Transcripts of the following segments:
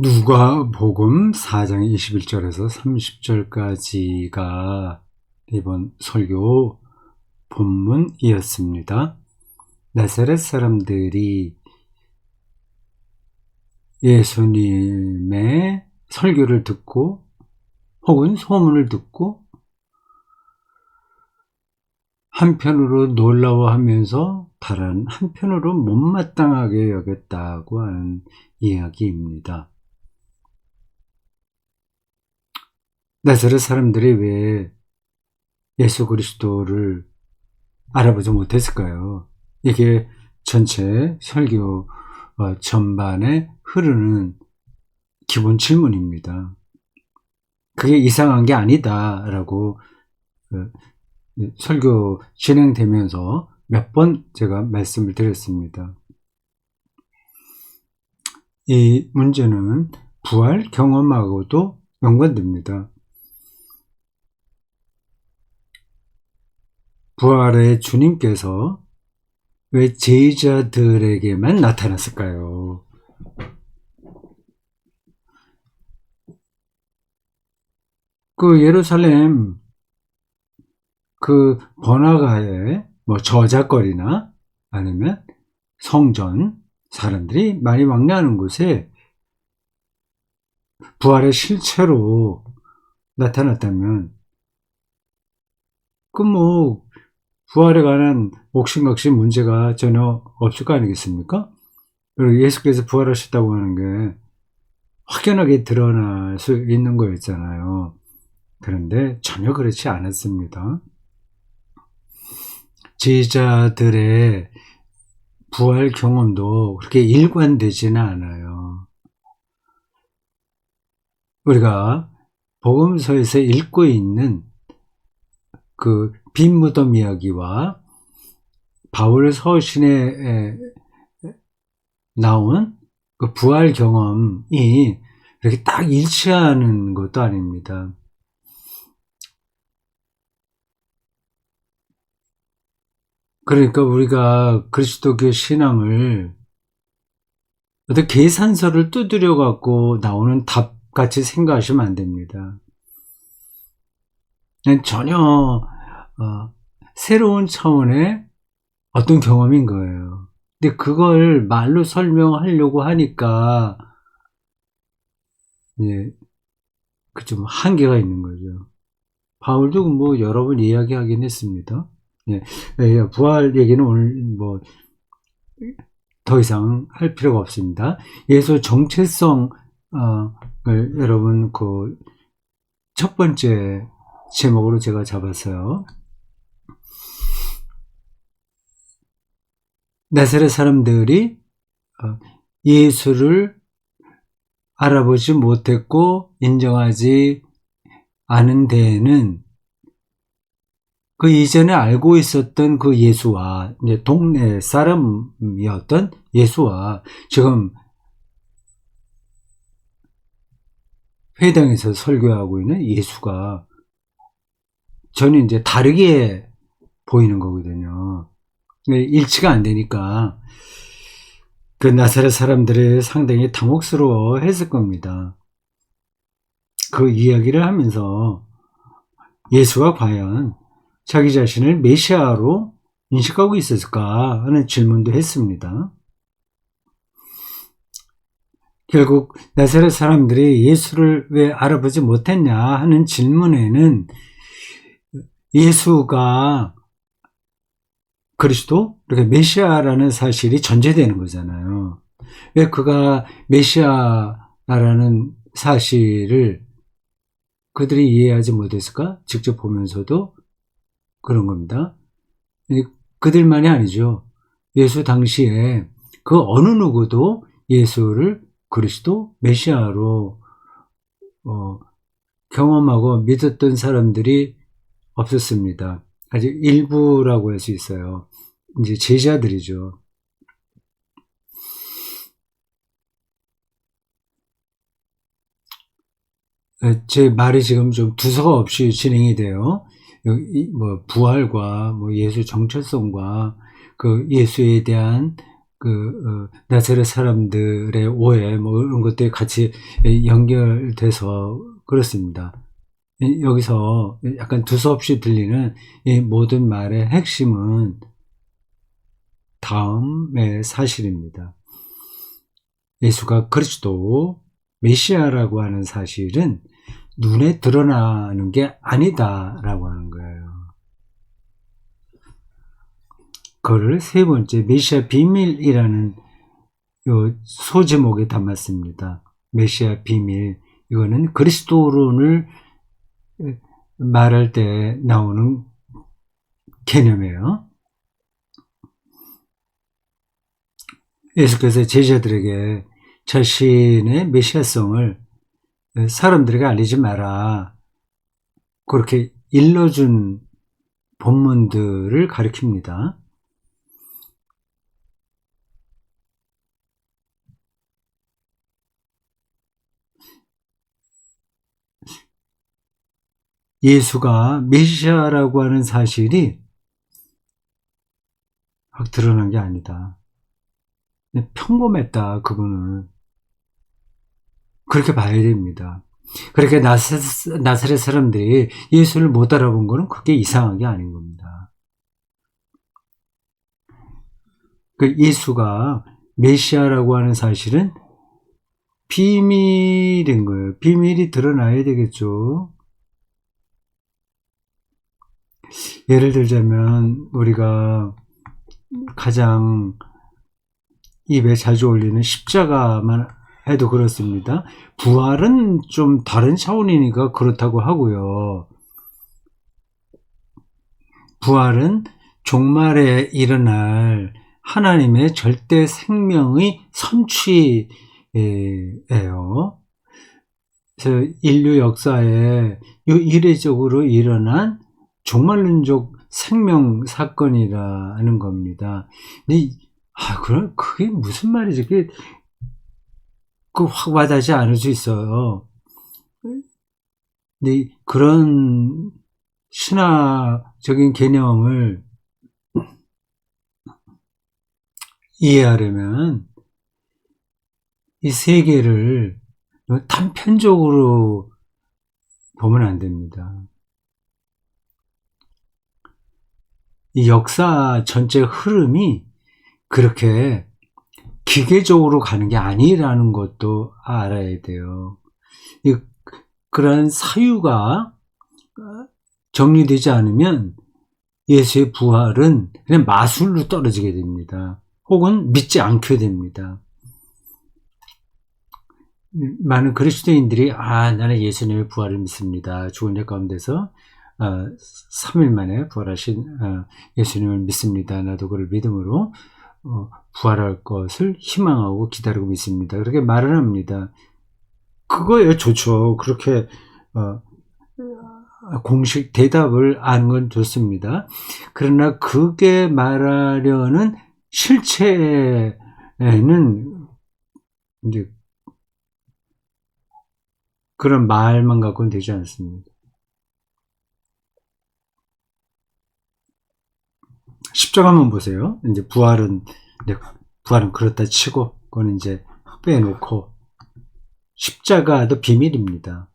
누가복음 4장 21절에서 30절까지가 이번 설교 본문이었습니다. 나사렛 사람들이 예수님의 설교를 듣고 혹은 소문을 듣고 한편으로 놀라워하면서 다른 한편으로 못마땅하게 여겼다고 하는 이야기입니다. 나사렛 사람들이 왜 예수 그리스도를 알아보지 못했을까요? 이게 전체 설교 전반에 흐르는 기본 질문입니다. 그게 이상한 게 아니다라고 설교 진행되면서 몇 번 제가 말씀을 드렸습니다. 이 문제는 부활 경험하고도 연관됩니다. 부활의 주님께서 왜 제자들에게만 나타났을까요? 그 예루살렘 그 번화가에 저작거리나 아니면 성전 사람들이 많이 왕래하는 곳에 부활의 실체로 나타났다면 부활에 관한 옥신각신 문제가 전혀 없을 거 아니겠습니까? 그리고 예수께서 부활하셨다고 하는 게 확연하게 드러날 수 있는 거였잖아요. 그런데 전혀 그렇지 않았습니다. 제자들의 부활 경험도 그렇게 일관되지는 않아요. 우리가 복음서에서 읽고 있는 그 빈 무덤 이야기와 바울 서신에 나온 그 부활 경험이 이렇게 딱 일치하는 것도 아닙니다. 그러니까 우리가 그리스도교 신앙을 어떤 계산서를 두드려 갖고 나오는 답같이 생각하시면 안 됩니다. 전혀 새로운 차원의 어떤 경험인 거예요. 근데 그걸 말로 설명하려고 하니까 그 좀 한계가 있는 거죠. 바울도 여러 번 이야기하긴 했습니다. 부활 얘기는 오늘 더 이상 할 필요가 없습니다. 예수 정체성을 여러분 첫 번째 제목으로 제가 잡았어요. 나사렛 사람들이 예수를 알아보지 못했고 인정하지 않은 데에는 그 이전에 알고 있었던 그 예수와 동네 사람이었던 예수와 지금 회당에서 설교하고 있는 예수가 전혀 다르게 보이는 거거든요. 일치가 안 되니까 그 나사렛 사람들이 상당히 당혹스러워 했을 겁니다. 그 이야기를 하면서 예수가 과연 자기 자신을 메시아로 인식하고 있었을까 하는 질문도 했습니다. 결국 나사렛 사람들이 예수를 왜 알아보지 못했냐 하는 질문에는 예수가 그리스도, 이렇게 메시아라는 사실이 전제되는 거잖아요. 왜 그가 메시아라는 사실을 그들이 이해하지 못했을까? 직접 보면서도 그런 겁니다. 그들만이 아니죠. 예수 당시에 그 어느 누구도 예수를 그리스도, 메시아로 경험하고 믿었던 사람들이 없었습니다. 아직 일부라고 할 수 있어요. 이제 제자들이죠. 제 말이 지금 좀 두서가 없이 진행이 돼요. 부활과 예수 정체성과 그 예수에 대한 나사렛 사람들의 오해, 뭐, 이런 것들이 같이 연결돼서 그렇습니다. 여기서 약간 두서없이 들리는 이 모든 말의 핵심은 다음의 사실입니다. 예수가 그리스도 메시아라고 하는 사실은 눈에 드러나는 게 아니다라고 하는 거예요. 그걸 세 번째 메시아 비밀이라는 요 소제목에 담았습니다. 메시아 비밀, 이거는 그리스도론을 말할 때 나오는 개념이에요. 예수께서 제자들에게 자신의 메시아성을 사람들에게 알리지 마라, 그렇게 일러준 본문들을 가리킵니다. 예수가 메시아라고 하는 사실이 확 드러난 게 아니다. 평범했다, 그분은. 그렇게 봐야 됩니다. 그렇게 나사렛 사람들이 예수를 못 알아본 거는 그게 이상한 게 아닌 겁니다. 그 예수가 메시아라고 하는 사실은 비밀인 거예요. 비밀이 드러나야 되겠죠. 예를 들자면 우리가 가장 입에 자주 올리는 십자가만 해도 그렇습니다. 부활은 좀 다른 차원이니까 그렇다고 하고요. 부활은 종말에 일어날 하나님의 절대 생명의 선취예요. 그래서 인류 역사에 이례적으로 일어난 종말론적 생명 사건이라는 겁니다. 근데 그럼 그게 무슨 말이지? 그게 확 와닿지 않을 수 있어요. 근데 그런 신화적인 개념을 이해하려면 이 세계를 단편적으로 보면 안 됩니다. 이 역사 전체 흐름이 그렇게 기계적으로 가는 게 아니라는 것도 알아야 돼요. 그런 사유가 정리되지 않으면 예수의 부활은 그냥 마술로 떨어지게 됩니다. 혹은 믿지 않게 됩니다. 많은 그리스도인들이 나는 예수님의 부활을 믿습니다. 죽은 자 가운데서 3일 만에 부활하신 예수님을 믿습니다. 나도 그를 믿음으로 부활할 것을 희망하고 기다리고 믿습니다. 그렇게 말을 합니다. 그거예요. 좋죠. 그렇게 공식 대답을 아는 건 좋습니다. 그러나 그게 말하려는 실체에는 이제 그런 말만 갖고는 되지 않습니다. 십자가 한번 보세요. 이제 부활은 그렇다 치고, 그건 이제 빼놓고, 십자가도 비밀입니다.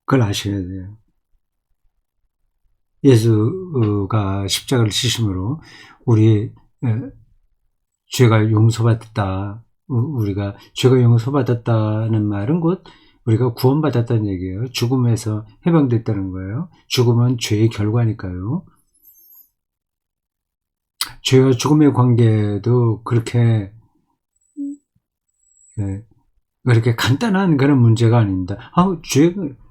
그걸 아셔야 돼요. 예수가 십자가를 지심으로 우리 죄가 용서받았다. 우리가 죄가 용서받았다는 말은 곧 우리가 구원받았다는 얘기예요. 죽음에서 해방됐다는 거예요. 죽음은 죄의 결과니까요. 죄와 죽음의 관계도 그렇게 간단한 그런 문제가 아닙니다.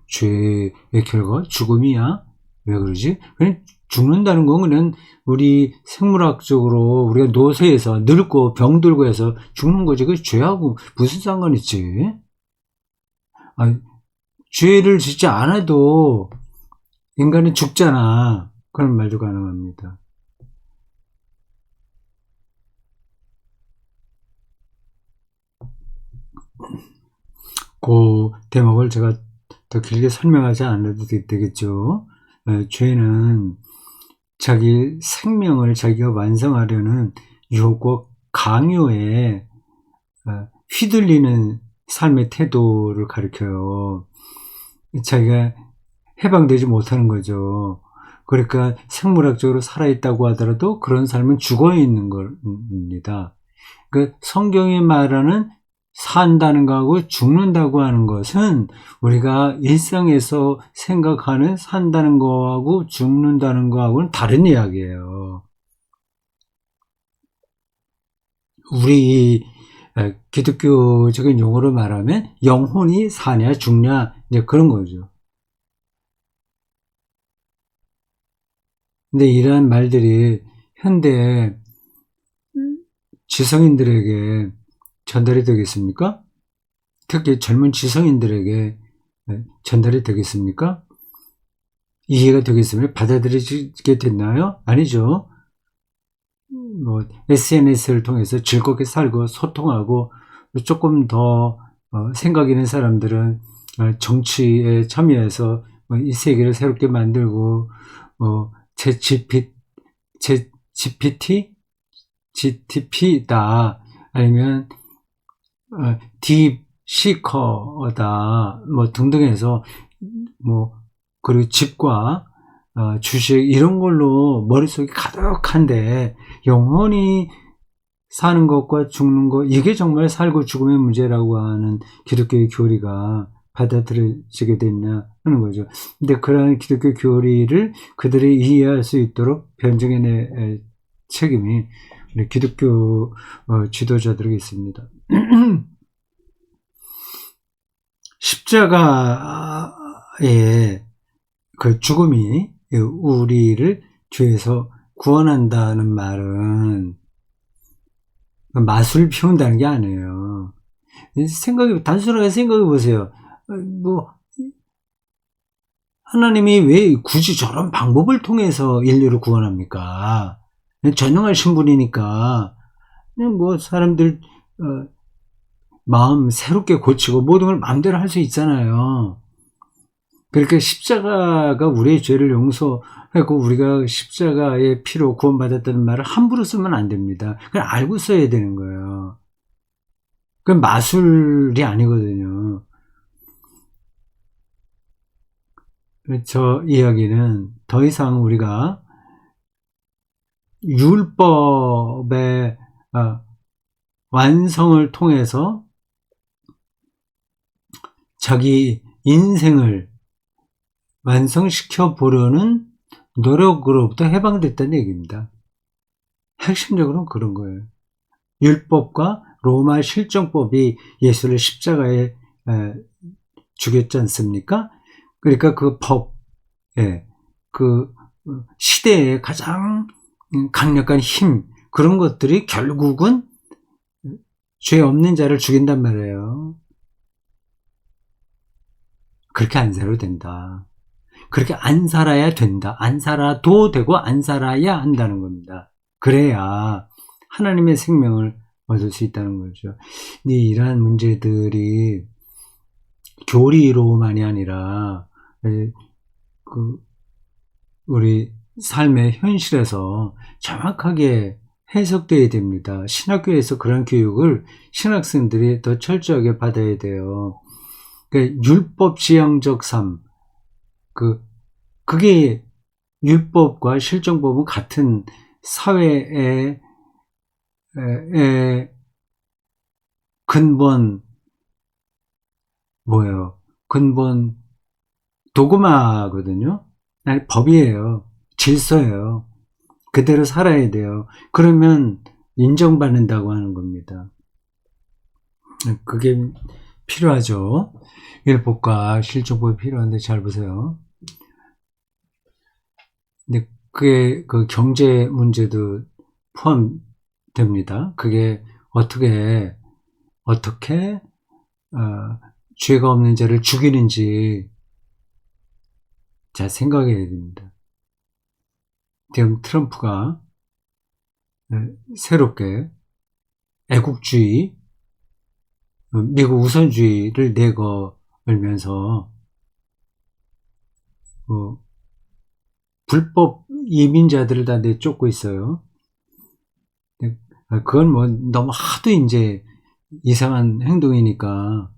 죄의 결과 죽음이야? 왜 그러지? 그냥 죽는다는 건 그냥 우리 생물학적으로 우리가 노쇠해서 늙고 병들고 해서 죽는 거지. 그 죄하고 무슨 상관 있지? 죄를 짓지 않아도 인간은 죽잖아. 그런 말도 가능합니다. 그 대목을 제가 더 길게 설명하지 않아도 되겠죠. 죄는 자기 생명을 자기가 완성하려는 유혹과 강요에 휘둘리는 삶의 태도를 가리켜요. 자기가 해방되지 못하는 거죠. 그러니까 생물학적으로 살아있다고 하더라도 그런 삶은 죽어있는 겁니다. 그 성경이 말하는 산다는 거하고 죽는다고 하는 것은 우리가 일상에서 생각하는 산다는 거하고 죽는다는 거하고는 다른 이야기예요. 우리 기독교적인 용어로 말하면 영혼이 사냐 죽냐 이제 그런 거죠. 근데 이러한 말들이 현대 지성인들에게 전달이 되겠습니까? 특히 젊은 지성인들에게 전달이 되겠습니까? 이해가 되겠습니까? 받아들이게 됐나요? 아니죠. SNS를 통해서 즐겁게 살고 소통하고 조금 더 생각 있는 사람들은 정치에 참여해서 이 세계를 새롭게 만들고 제 GTP다 아니면 딥시커다 뭐 등등 해서 그리고 집과 주식 이런 걸로 머릿속이 가득한데 영혼이 사는 것과 죽는 것 이게 정말 살고 죽음의 문제라고 하는 기독교의 교리가 받아들여지게 됐냐 하는 거죠. 근데 그러한 기독교 교리를 그들이 이해할 수 있도록 변증해낼 책임이 우리 기독교 지도자들에게 있습니다. 십자가의 그 죽음이 우리를 죄에서 구원한다는 말은 마술 피운다는 게 아니에요. 단순하게 생각해 보세요. 하나님이 왜 굳이 저런 방법을 통해서 인류를 구원합니까? 전능하신 분이니까 사람들 마음 새롭게 고치고 모든 걸 마음대로 할 수 있잖아요. 그러니까 십자가가 우리의 죄를 용서하고 우리가 십자가의 피로 구원받았다는 말을 함부로 쓰면 안 됩니다. 그냥 알고 써야 되는 거예요. 그건 마술이 아니거든요. 저 이야기는 더 이상 우리가 율법의 완성을 통해서 자기 인생을 완성시켜 보려는 노력으로부터 해방됐다는 얘기입니다. 핵심적으로는 그런 거예요. 율법과 로마 실정법이 예수를 십자가에 죽였지 않습니까? 그러니까 그 법, 그 시대의 가장 강력한 힘, 그런 것들이 결국은 죄 없는 자를 죽인단 말이에요. 그렇게 안 살아도 된다. 그렇게 안 살아야 된다. 안 살아도 되고 안 살아야 한다는 겁니다. 그래야 하나님의 생명을 얻을 수 있다는 거죠. 근데 이러한 문제들이 교리로만이 아니라 우리 삶의 현실에서 정확하게 해석되어야 됩니다. 신학교에서 그런 교육을 신학생들이 더 철저하게 받아야 돼요. 그러니까 율법 지향적 삶, 그게 율법과 실정법은 같은 사회의 근본 근본 도구마거든요. 아니, 법이에요. 질서예요. 그대로 살아야 돼요. 그러면 인정받는다고 하는 겁니다. 그게 필요하죠. 율법과 실정법이 필요한데 잘 보세요. 근데 그게 그 경제 문제도 포함됩니다. 그게 어떻게 죄가 없는 자를 죽이는지 잘 생각해야 됩니다. 지금 트럼프가 새롭게 애국주의, 미국 우선주의를 내걸면서 불법 이민자들을 다 내쫓고 있어요. 그건 뭐 너무 하도 이제 이상한 행동이니까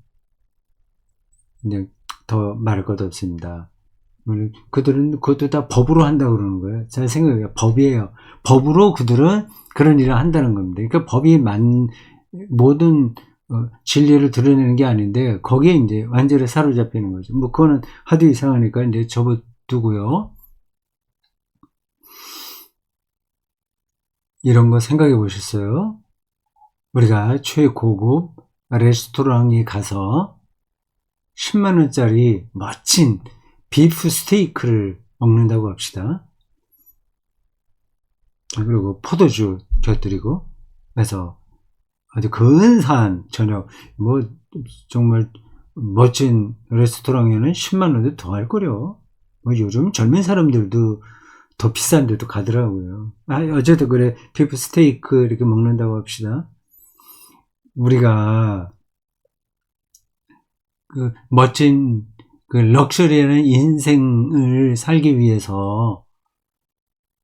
이제 더 말할 것도 없습니다. 그들은 그것도 다 법으로 한다고 그러는 거예요. 잘 생각해요. 법이에요. 법으로 그들은 그런 일을 한다는 겁니다. 그러니까 법이 모든 진리를 드러내는 게 아닌데 거기에 이제 완전히 사로잡히는 거죠. 뭐 그거는 하도 이상하니까 이제 접어두고요. 이런 거 생각해 보셨어요? 우리가 최고급 레스토랑에 가서 10만 원짜리 멋진 비프 스테이크를 먹는다고 합시다. 그리고 포도주 곁들이고 해서 아주 근사한 저녁, 뭐 정말 멋진 레스토랑에는 10만 원도 더 할 거려. 뭐 요즘 젊은 사람들도 더 비싼 데도 가더라고요. 어제도 그래, 비프 스테이크 이렇게 먹는다고 합시다. 우리가 그 멋진 그 럭셔리한 인생을 살기 위해서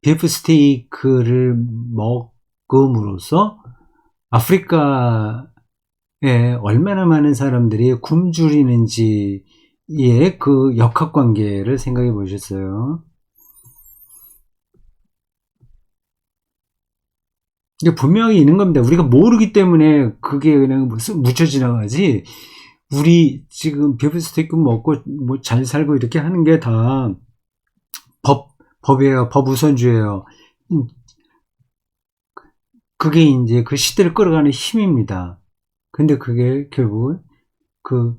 비프 스테이크를 먹음으로써 아프리카에 얼마나 많은 사람들이 굶주리는지의 그 역학관계를 생각해 보셨어요? 이게 분명히 있는 겁니다. 우리가 모르기 때문에 그게 그냥 묻혀 지나가지. 우리 지금 비프 스테이크 먹고 뭐 잘 살고 이렇게 하는 게 다 법이에요. 법 우선주예요. 그게 이제 그 시대를 끌어가는 힘입니다. 근데 그게 결국은 그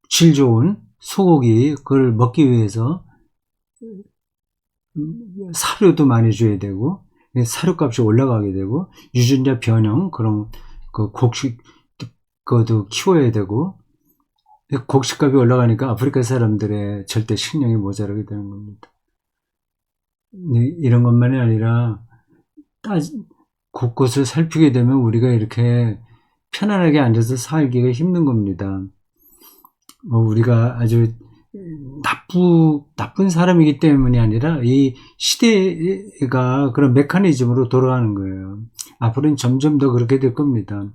질 좋은 소고기 그걸 먹기 위해서 사료도 많이 줘야 되고 사료값이 올라가게 되고 유전자 변형 그런 그 곡식 그것도 키워야 되고 곡식값이 올라가니까 아프리카 사람들의 절대 식량이 모자라게 되는 겁니다. 이런 것만이 아니라 곳곳을 살피게 되면 우리가 이렇게 편안하게 앉아서 살기가 힘든 겁니다. 우리가 아주 나쁜 사람이기 때문이 아니라 이 시대가 그런 메커니즘으로 돌아가는 거예요. 앞으로는 점점 더 그렇게 될 겁니다.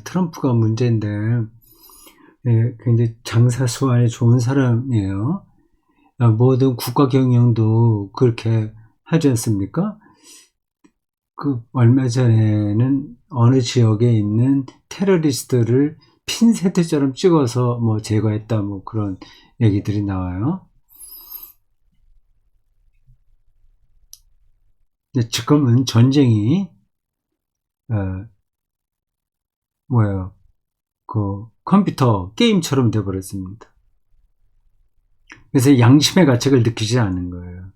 트럼프가 문제인데 굉장히 장사 수완이 좋은 사람이에요. 모든 국가 경영도 그렇게 하지 않습니까? 그 얼마 전에는 어느 지역에 있는 테러리스트를 핀세트처럼 찍어서 뭐 제거했다 뭐 그런 얘기들이 나와요. 근데 지금은 전쟁이 뭐예요? 그 컴퓨터 게임처럼 돼버렸습니다. 그래서 양심의 가책을 느끼지 않는 거예요.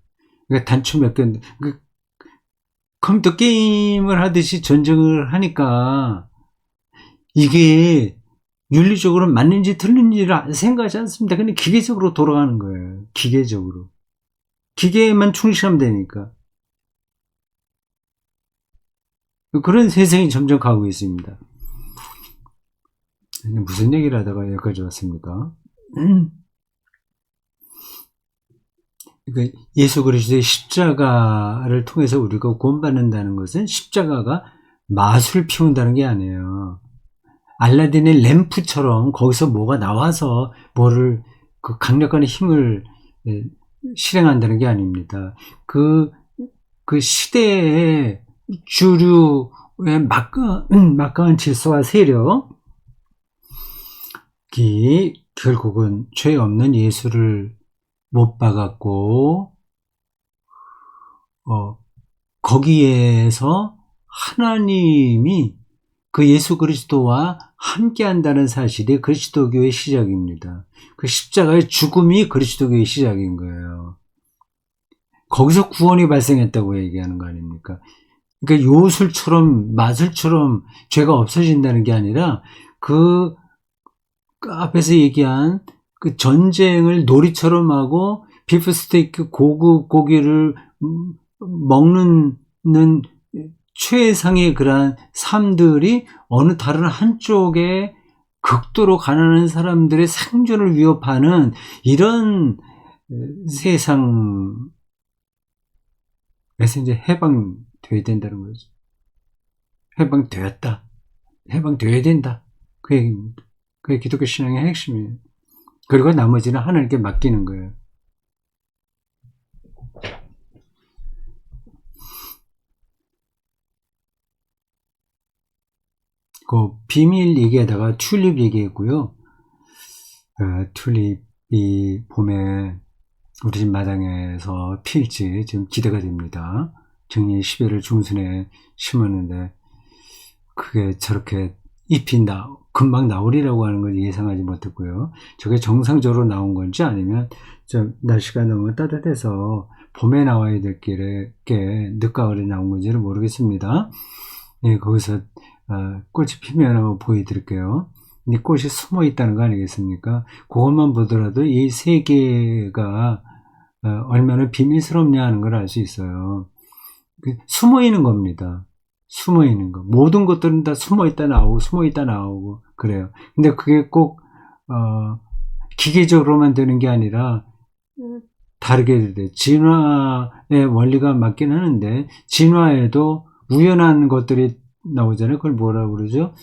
그러니까 단추 몇 개, 컴퓨터 게임을 하듯이 전쟁을 하니까 이게 윤리적으로 맞는지 틀린지를 생각하지 않습니다. 근데 기계적으로 돌아가는 거예요. 기계적으로. 기계에만 충실하면 되니까. 그런 세상이 점점 가고 있습니다. 무슨 얘기를 하다가 여기까지 왔습니까? 그러니까 예수 그리스도의 십자가를 통해서 우리가 구원받는다는 것은 십자가가 맛을 피운다는 게 아니에요. 알라딘의 램프처럼 거기서 뭐가 나와서 뭐를 그 강력한 힘을 실행한다는 게 아닙니다. 그 시대의 주류의 막강한 질서와 세력이 결국은 죄 없는 예수를 못 박았고 거기에서 하나님이 그 예수 그리스도와 함께 한다는 사실이 그리스도교의 시작입니다. 그 십자가의 죽음이 그리스도교의 시작인 거예요. 거기서 구원이 발생했다고 얘기하는 거 아닙니까? 그러니까 요술처럼 마술처럼 죄가 없어진다는 게 아니라 그 앞에서 얘기한 그 전쟁을 놀이처럼 하고 비프 스테이크 고급 고기를 먹는 최상의 그러한 삶들이 어느 다른 한쪽에 극도로 가난한 사람들의 생존을 위협하는 이런 세상에서 이제 해방되어야 해방돼야 된다는 거죠. 해방되었다. 해방돼야 된다. 그 얘기입니다. 그게 기독교 신앙의 핵심이에요. 그리고 나머지는 하나님께 맡기는 거예요. 그 비밀 얘기하다가 튤립 얘기했고요. 튤립이 봄에 우리 집 마당에서 필지 지금 기대가 됩니다. 작년 12월 중순에 심었는데 그게 저렇게 잎이 금방 나오리라고 하는 걸 예상하지 못했고요. 저게 정상적으로 나온 건지 아니면 좀 날씨가 너무 따뜻해서 봄에 나와야 될 게 늦가을에 나온 건지를 모르겠습니다. 예, 거기서 꽃이 피면 한번 보여드릴게요. 이 꽃이 숨어 있다는 거 아니겠습니까? 그것만 보더라도 이 세계가 얼마나 비밀스럽냐 하는 걸 알 수 있어요. 숨어 있는 겁니다. 숨어 있는 거. 모든 것들은 다 숨어 있다 나오고, 숨어 있다 나오고, 그래요. 근데 그게 꼭, 기계적으로만 되는 게 아니라, 다르게 돼. 진화의 원리가 맞긴 하는데, 진화에도 우연한 것들이 나오잖아요. 그걸 뭐라고 그러죠?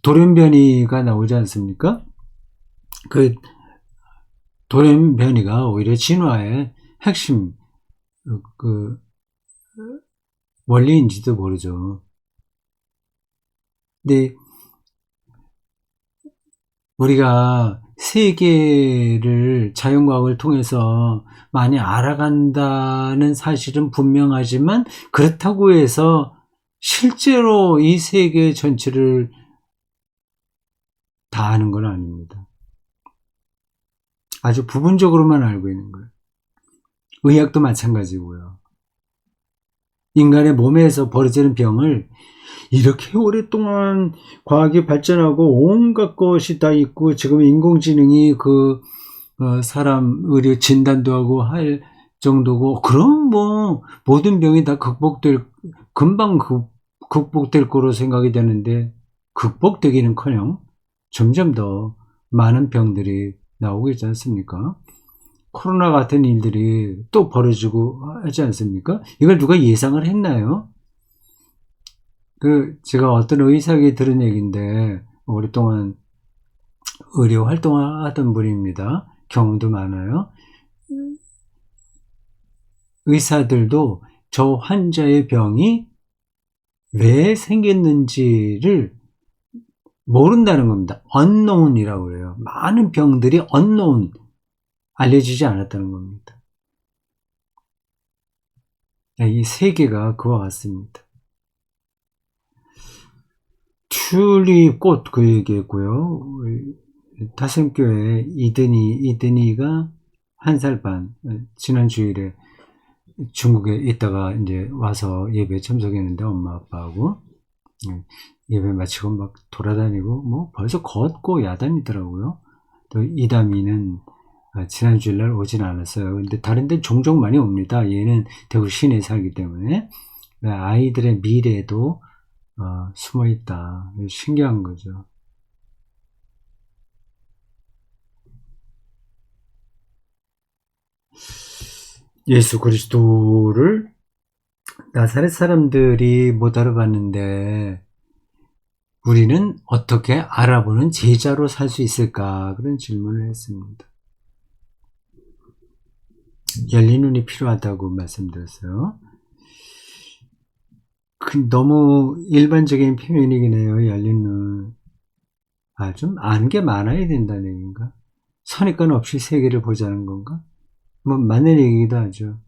돌연변이가 나오지 않습니까? 그, 돌연변이가 오히려 진화의 핵심, 그 원리인지도 모르죠. 근데 우리가 세계를 자연과학을 통해서 많이 알아간다는 사실은 분명하지만 그렇다고 해서 실제로 이 세계 전체를 다 아는 건 아닙니다. 아주 부분적으로만 알고 있는 거예요. 의학도 마찬가지고요. 인간의 몸에서 벌어지는 병을 이렇게 오랫동안 과학이 발전하고 온갖 것이 다 있고 지금 인공지능이 사람 의료 진단도 하고 할 정도고 그럼 뭐 모든 병이 다 금방 극복될 거로 생각이 되는데 극복되기는커녕 점점 더 많은 병들이 나오고 있지 않습니까? 코로나 같은 일들이 또 벌어지고 하지 않습니까? 이걸 누가 예상을 했나요? 제가 어떤 의사에게 들은 얘기인데, 오랫동안 의료 활동하던 분입니다. 경험도 많아요. 의사들도 저 환자의 병이 왜 생겼는지를 모른다는 겁니다. unknown이라고 그래요. 많은 병들이 unknown, 알려지지 않았다는 겁니다. 이 세계가 그와 같습니다. 튤립 꽃 그 얘기했고요. 다샘교회 이든이가 1살 반, 지난 주일에 중국에 있다가 이제 와서 예배에 참석했는데 엄마 아빠하고 예배 마치고 막 돌아다니고 뭐 벌써 걷고 야단이더라고요. 또 이담이는 지난 주일날 오진 않았어요. 근데 다른 데는 종종 많이 옵니다. 얘는 대구 시내에 살기 때문에 아이들의 미래도 숨어 있다. 신기한 거죠. 예수 그리스도를 나사렛 사람들이 못 알아봤는데 우리는 어떻게 알아보는 제자로 살 수 있을까? 그런 질문을 했습니다. 열린 눈이 필요하다고 말씀드렸어요. 너무 일반적인 표현이긴 해요. 열린 눈. 좀 아는 게 많아야 된다는 얘기인가? 선입관 없이 세계를 보자는 건가? 뭐 맞는 얘기기도 하죠.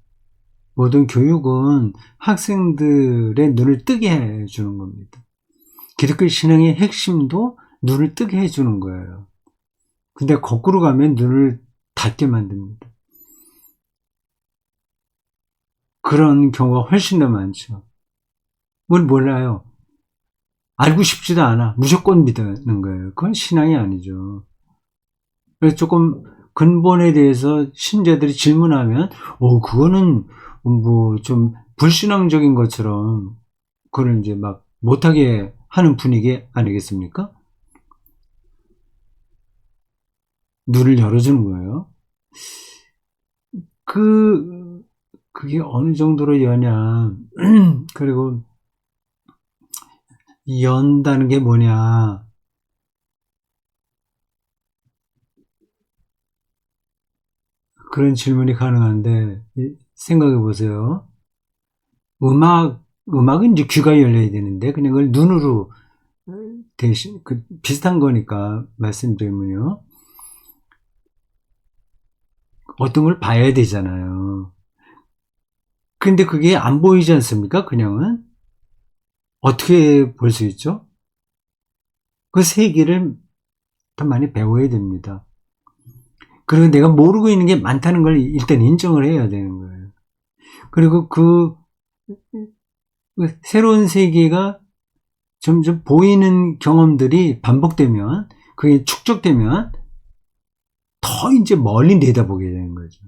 모든 교육은 학생들의 눈을 뜨게 해주는 겁니다. 기독교 신앙의 핵심도 눈을 뜨게 해주는 거예요. 근데 거꾸로 가면 눈을 닫게 만듭니다. 그런 경우가 훨씬 더 많죠. 뭘 몰라요. 알고 싶지도 않아. 무조건 믿는 거예요. 그건 신앙이 아니죠. 그래서 조금 근본에 대해서 신자들이 질문하면, 그거는 뭐 좀 불신앙적인 것처럼 그걸 이제 막 못하게 하는 분위기 아니겠습니까? 눈을 열어주는 거예요. 그게 어느 정도로 여냐. 그리고 연다는 게 뭐냐. 그런 질문이 가능한데, 생각해 보세요. 음악은 이제 귀가 열려야 되는데, 그냥 그걸 눈으로 대신, 비슷한 거니까 말씀드리면요. 어떤 걸 봐야 되잖아요. 근데 그게 안 보이지 않습니까? 그냥은? 어떻게 볼 수 있죠? 그 세계를 더 많이 배워야 됩니다. 그리고 내가 모르고 있는 게 많다는 걸 일단 인정을 해야 되는 거예요. 그리고 그 새로운 세계가 점점 보이는 경험들이 반복되면, 그게 축적되면 더 이제 멀리 내다보게 되는 거죠.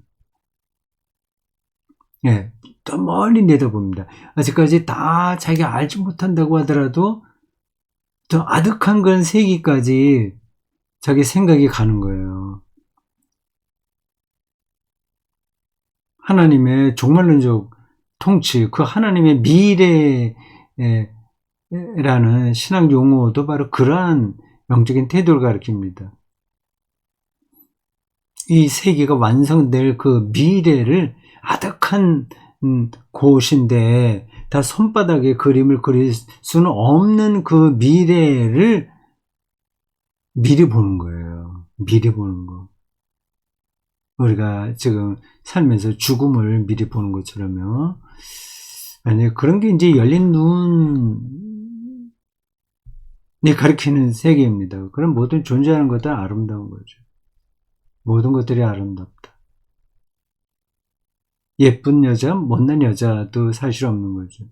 예, 더 멀리 내다봅니다. 아직까지 다 자기가 알지 못한다고 하더라도 더 아득한 그런 세계까지 자기 생각이 가는 거예요. 하나님의 종말론적 통치, 그 하나님의 미래라는 신앙 용어도 바로 그러한 영적인 태도를 가리킵니다. 이 세계가 완성될 그 미래를 아득한 곳인데 다 손바닥에 그림을 그릴 수는 없는 그 미래를 미리 보는 거예요. 미리 보는 거. 우리가 지금 살면서 죽음을 미리 보는 것처럼요. 아니, 그런 게 이제 열린 눈이 가리키는 세계입니다. 그럼 모든 존재하는 것도 아름다운 거죠. 모든 것들이 아름답다. 예쁜 여자, 못난 여자도 사실 없는 거죠.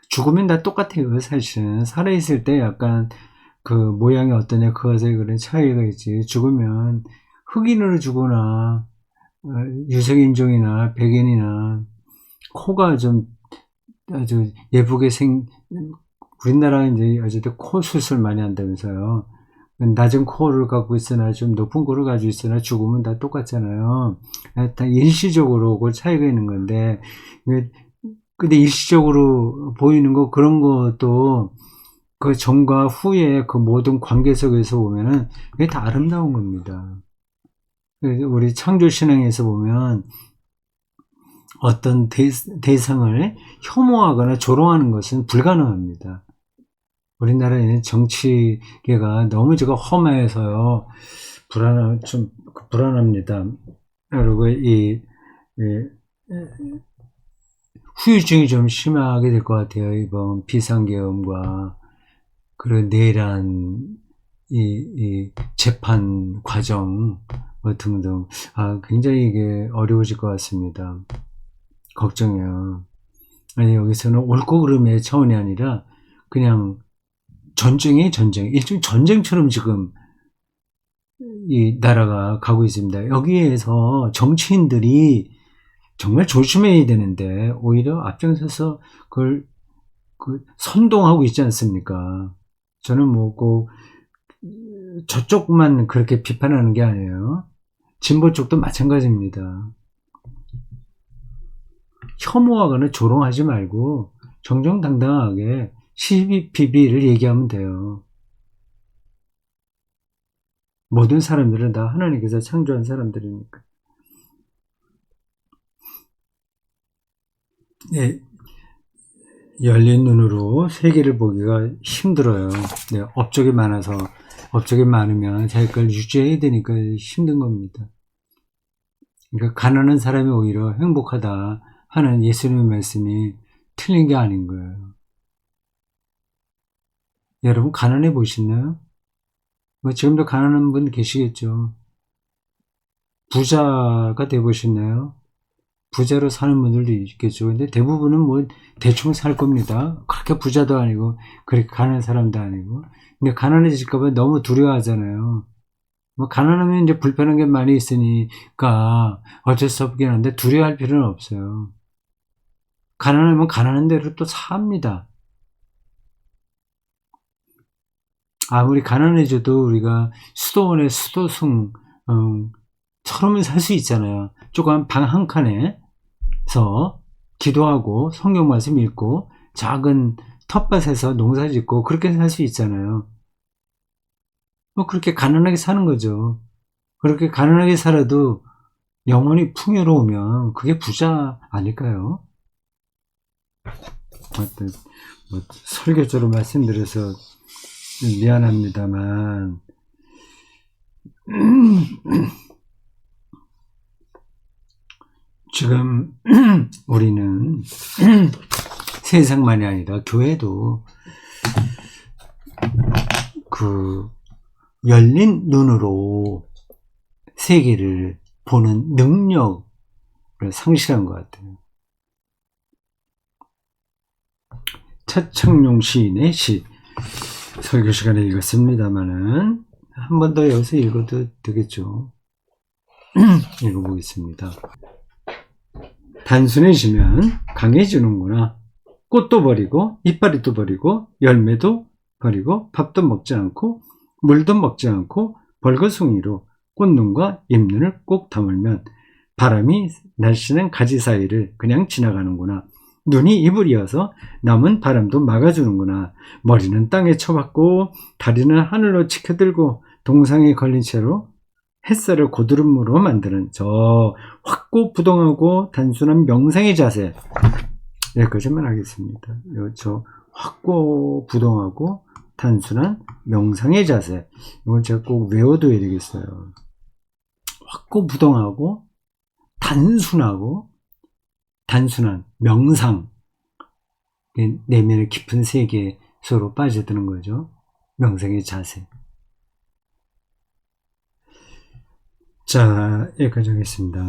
죽으면 다 똑같아요, 사실은. 살아있을 때 약간 그 모양이 어떠냐, 그것에 그런 차이가 있지. 죽으면 흑인으로 죽거나, 유색인종이나 백인이나, 코가 좀 아주 예쁘게 우리나라는 이제 어쨌든 코 수술 많이 한다면서요. 낮은 코를 갖고 있으나 좀 높은 코를 가지고 있으나 죽으면 다 똑같잖아요. 다 일시적으로 그 차이가 있는 건데, 근데 일시적으로 보이는 거 그런 것도 그 전과 후의 그 모든 관계 속에서 보면은 그게 다 아름다운 겁니다. 우리 창조 신앙에서 보면 어떤 대상을 혐오하거나 조롱하는 것은 불가능합니다. 우리나라에는 정치계가 너무 제가 험해서요, 좀 불안합니다. 그리고 후유증이 좀 심하게 될 것 같아요. 이번 비상계엄과 그런 내란, 이 재판 과정, 뭐 등등. 굉장히 이게 어려워질 것 같습니다. 걱정해요. 아니, 여기서는 옳고 그름의 차원이 아니라 그냥 전쟁, 일종의 전쟁처럼 지금 이 나라가 가고 있습니다. 여기에서 정치인들이 정말 조심해야 되는데 오히려 앞장서서 그걸 선동하고 있지 않습니까? 저는 뭐 꼭 저쪽만 그렇게 비판하는 게 아니에요. 진보 쪽도 마찬가지입니다. 혐오하거나 조롱하지 말고 정정당당하게 시비비비를 얘기하면 돼요. 모든 사람들은 다 하나님께서 창조한 사람들이니까. 네, 열린 눈으로 세계를 보기가 힘들어요. 네, 업적이 많으면 자기 걸 유지해야 되니까 힘든 겁니다. 그러니까 가난한 사람이 오히려 행복하다 하는 예수님의 말씀이 틀린 게 아닌 거예요. 여러분 가난해 보시나요? 뭐 지금도 가난한 분 계시겠죠. 부자가 돼 보시나요? 부자로 사는 분들도 있겠죠. 근데 대부분은 뭐 대충 살 겁니다. 그렇게 부자도 아니고 그렇게 가난한 사람도 아니고. 근데 가난해질까봐 너무 두려워하잖아요. 뭐 가난하면 이제 불편한 게 많이 있으니까 어쩔 수 없긴 한데 두려워할 필요는 없어요. 가난하면 가난한 대로 또 삽니다. 아무리 가난해져도 우리가 수도원의 수도승 처럼은 살 수 있잖아요. 조금 방 한 칸에 기도하고 성경 말씀 읽고 작은 텃밭에서 농사 짓고 그렇게 살 수 있잖아요. 그렇게 가난하게 사는 거죠. 그렇게 가난하게 살아도 영혼이 풍요로우면 그게 부자 아닐까요? 하여튼 설교조로 말씀드려서 미안합니다만 지금 우리는 세상만이 아니라 교회도 그 열린 눈으로 세계를 보는 능력을 상실한 것 같아요. 차창용 시인의 시 설교 시간에 읽었습니다만은 한 번 더 여기서 읽어도 되겠죠. 읽어보겠습니다. 단순해지면 강해지는구나. 꽃도 버리고 이파리도 버리고 열매도 버리고 밥도 먹지 않고 물도 먹지 않고 벌거숭이로 꽃눈과 잎눈을 꼭 다물면 바람이 날씨는 가지 사이를 그냥 지나가는구나. 눈이 입을 이어서 남은 바람도 막아주는구나. 머리는 땅에 쳐박고 다리는 하늘로 치켜들고 동상에 걸린 채로 햇살을 고드름으로 만드는 저 확고부동하고 단순한 명상의 자세. 여기까지만 하겠습니다. 저 확고부동하고 단순한 명상의 자세. 이걸 제가 꼭 외워둬야 되겠어요. 확고부동하고 단순한 명상. 내면의 깊은 세계 속으로 빠져드는 거죠. 명상의 자세. 자, 여기까지 하겠습니다.